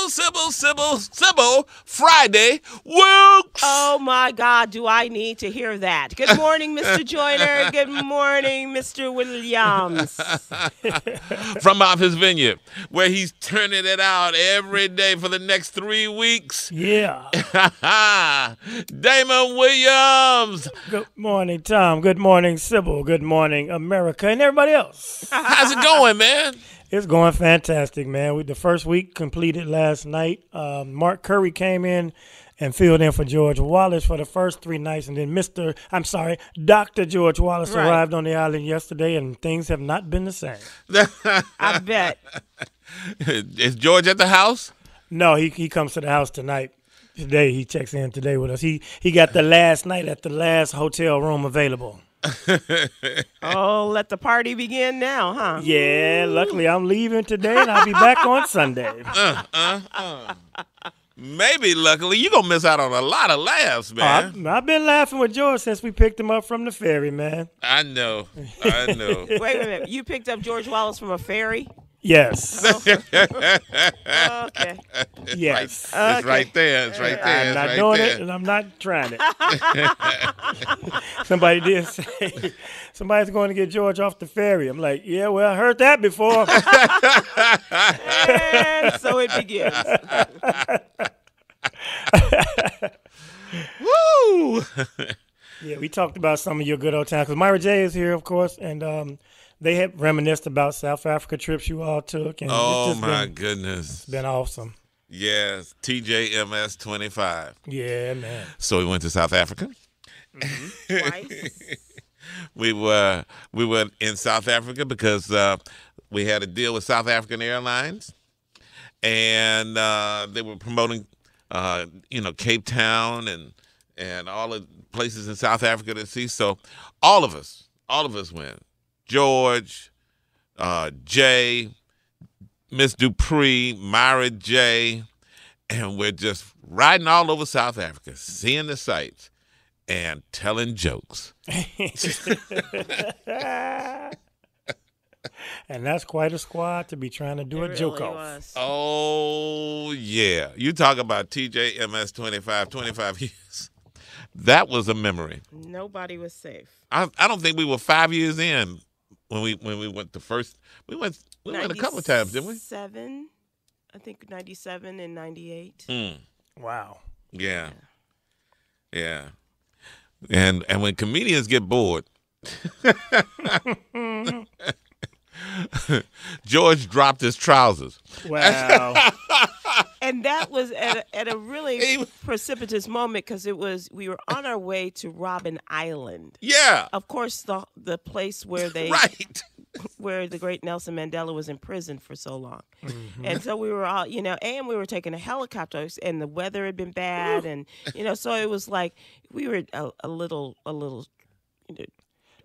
Sybil Friday Whoops. Oh, my God, do I need to hear that. Good morning, Mr. Joyner. Good morning, Mr. Williams. From Martha's Vineyard, where he's turning it out every day for the next 3 weeks. Yeah. Damon Williams. Good morning, Tom. Good morning, Sybil. Good morning, America, and everybody else. How's it going, man? It's going fantastic, man. The first week completed last night. Mark Curry came in and filled in for George Wallace for the first 3 nights, and then Dr. George Wallace arrived on the island yesterday, and things have not been the same. I bet. Is George at the house? No, he comes to the house tonight. Today, he checks in today with us. He got the last night at the last hotel room available. Oh, let the party begin now, huh? Yeah, luckily I'm leaving today, and I'll be back on Sunday. Maybe, luckily, you're going to miss out on a lot of laughs, man. I've been laughing with George since we picked him up from the ferry, man. I know. Wait a minute. You picked up George Wallace from a ferry? Yes. Okay. Yes. It's right there. It's right there. I'm not doing it, and I'm not trying it. Somebody did say, somebody's going to get George off the ferry. I'm like, yeah, well, I heard that before. And so it begins. Woo! Yeah, we talked about some of your good old times. Because Myra J is here, of course, and they had reminisced about South Africa trips you all took. And Goodness. It's been awesome. Yes, TJMS 25. Yeah, man. So we went to South Africa. Twice. We were in South Africa because we had a deal with South African Airlines, and they were promoting, Cape Town and all the places in South Africa to see. So all of us went. George, Jay, Miss Dupree, Myra J, and we're just riding all over South Africa, seeing the sights and telling jokes. And that's quite a squad to be trying to do a joke off. Oh, yeah. You talk about TJMS 25 years. That was a memory. Nobody was safe. I don't think we were 5 years in when we went the first. We went a couple of times, didn't we? 97 and 98. Wow. Yeah. And when comedians get bored, George dropped his trousers. Wow. And that was at a really precipitous moment because we were on our way to Robben Island. Yeah. Of course, the place where where the great Nelson Mandela was imprisoned for so long. Mm-hmm. And so we were all, and we were taking a helicopter, and the weather had been bad, and so it was like we were a little.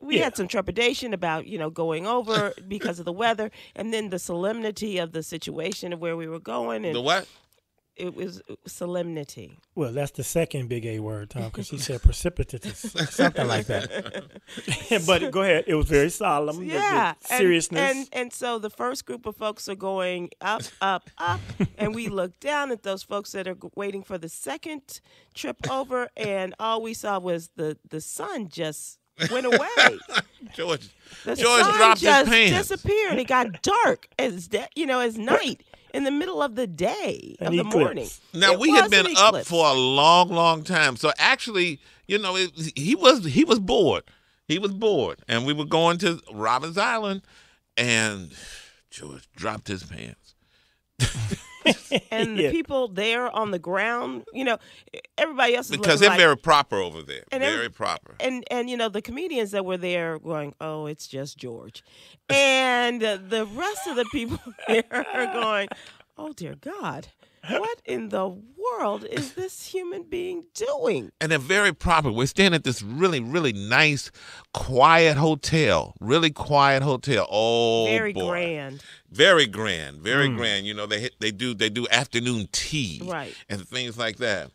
We had some trepidation about, going over because of the weather, and then the solemnity of the situation of where we were going. And the what? It was solemnity. Well, that's the second big A word, Tom, because she said precipitous, something like that. But go ahead. It was very solemn. Yeah. The seriousness. And so the first group of folks are going up, up, up, and we look down at those folks that are waiting for the second trip over, and all we saw was the sun just went away. George sun dropped his pants. Disappeared. It got dark as night. In the middle of the day, of the morning. Now, we had been up for a long, long time. So actually, he was bored. He was bored. And we were going to Robben Island, and George dropped his pants. And the people there on the ground, everybody else is because they're very proper over there. Very proper. And the comedians that were there going, oh, it's just George. And the rest of the people there are going, oh, dear God, what in the world is this human being doing? And they're very proper. We're staying at this really, really nice, quiet hotel. Really quiet hotel. Oh, very boy. Grand. Very grand. Very grand. They do afternoon tea. Right. And things like that.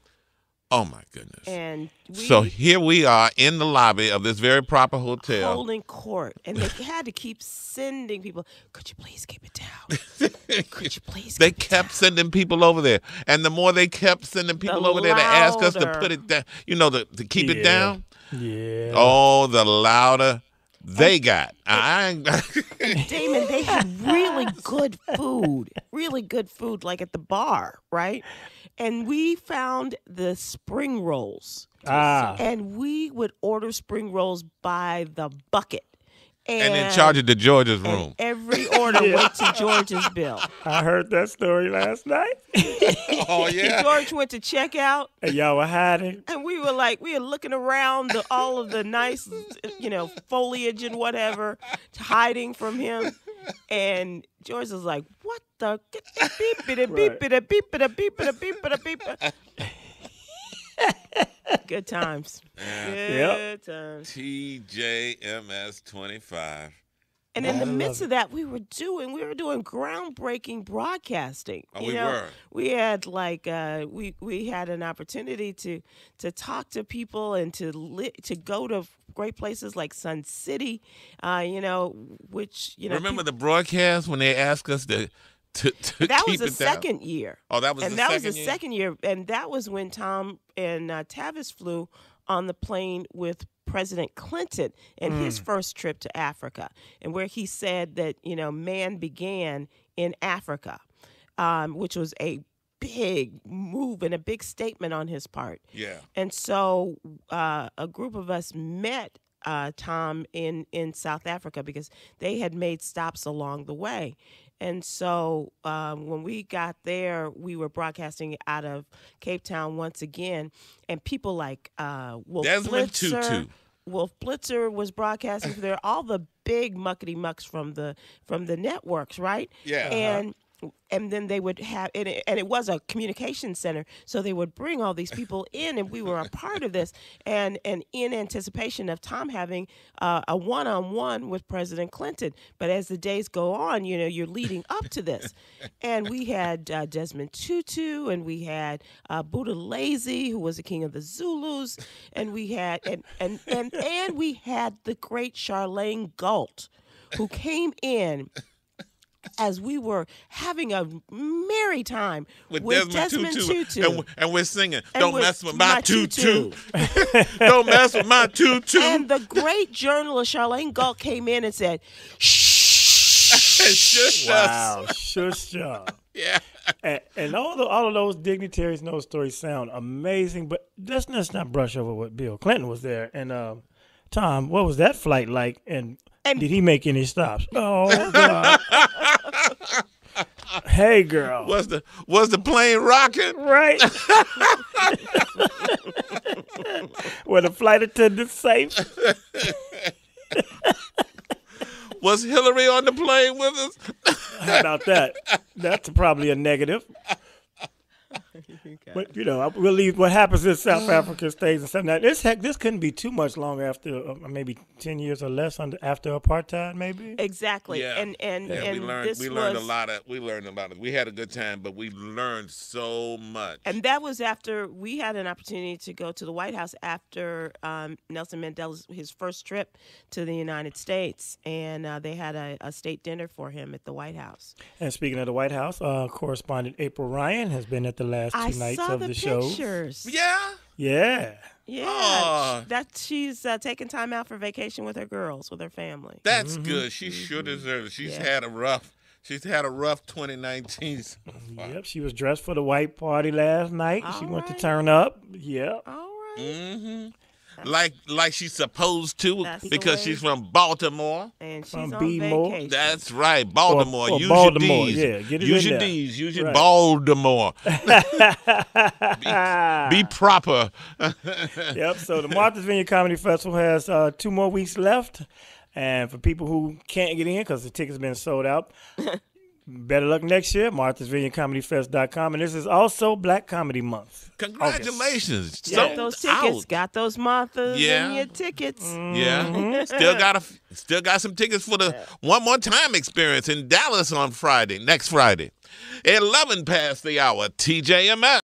Oh, my goodness. And so here we are in the lobby of this very proper hotel. Holding court. And they had to keep sending people, could you please keep it down? Could you please? They kept sending people over there, and the more they kept sending people over there to ask us to put it down, to keep it down. Yeah. Oh, the louder they got. Damon, they had really good food, like at the bar, right? And we found the spring rolls. And we would order spring rolls by the bucket. And then charge it to George's room. Every order went to George's bill. I heard that story last night. Oh, yeah. George went to check out. And y'all were hiding. And we were looking around all of the nice, foliage and whatever, hiding from him. And George was like, what the? Good times. Good times. TJMS 25. And in the midst of that, we were doing groundbreaking broadcasting. We were. We had we had an opportunity to talk to people and to go to great places like Sun City, which Remember the broadcast when they asked us to that keep was the it down? second year. Oh, that was the second year? And that was the second year. And that was when Tom and Tavis flew on the plane with President Clinton in his first trip to Africa, and where he said that, man began in Africa, which was a big move and a big statement on his part. Yeah. And so a group of us met Tom in South Africa because they had made stops along the way. And so when we got there, we were broadcasting out of Cape Town once again, and people like Wolf Desmond Blitzer. Tutu. Wolf Blitzer was broadcasting from there. All the big muckety mucks from the networks, right? Yeah. And then they would have, and it was a communication center, so they would bring all these people in, and we were a part of this, and in anticipation of Tom having a one-on-one with President Clinton. But as the days go on, you're leading up to this, and we had Desmond Tutu, and we had Buddha Lazy, who was the king of the Zulus, and we had and we had the great Charlene Galt, who came in as we were having a merry time with Desmond Tutu. And we're singing, don't mess with my tutu. Don't mess with my tutu. And the great journalist Charlene Galt came in and said, shh. Wow, shush y'all. Yeah. And all of those dignitaries and those stories sound amazing, but let's not brush over what Bill Clinton was there. And Tom, what was that flight like? And did he make any stops? Oh, God. Hey, girl. Was the plane rocking? Right. Were the flight attendants safe? Was Hillary on the plane with us? How about that? That's probably a negative. But we'll leave. What happens in South Africa stays in South Africa. This couldn't be too much longer after maybe 10 years or less after apartheid, maybe. Exactly. Yeah. And we learned a lot of it. We had a good time, but we learned so much. And that was after we had an opportunity to go to the White House after Nelson Mandela's his first trip to the United States, and they had a state dinner for him at the White House. And speaking of the White House, correspondent April Ryan has been at the last two nights of the show. Pictures. Yeah. Yeah. Yeah. Oh. That she's taking time out for vacation with her girls, with her family. That's good. She sure deserves it. She's had a rough 2019. Yep, she was dressed for the white party last night. She went to turn up. Yep. All right. Mm-hmm. Like she's supposed to. That's because she's from Baltimore. And she's From on B-more. vacation. That's right, Baltimore. Or Use Baltimore, your D's. yeah, get it Use in your there. D's. Use your Right. Baltimore. Be proper. Yep. So the Martha's Vineyard Comedy Festival has 2 more weeks left, and for people who can't get in because the tickets have been sold out, better luck next year. MarthasVineyardComedyFest.com, and this is also Black Comedy Month. Congratulations. Got those tickets. Out. Got those Marthas in your tickets. Yeah. Still got some tickets for the One More Time experience in Dallas on next Friday. 11 past the hour. TJMS.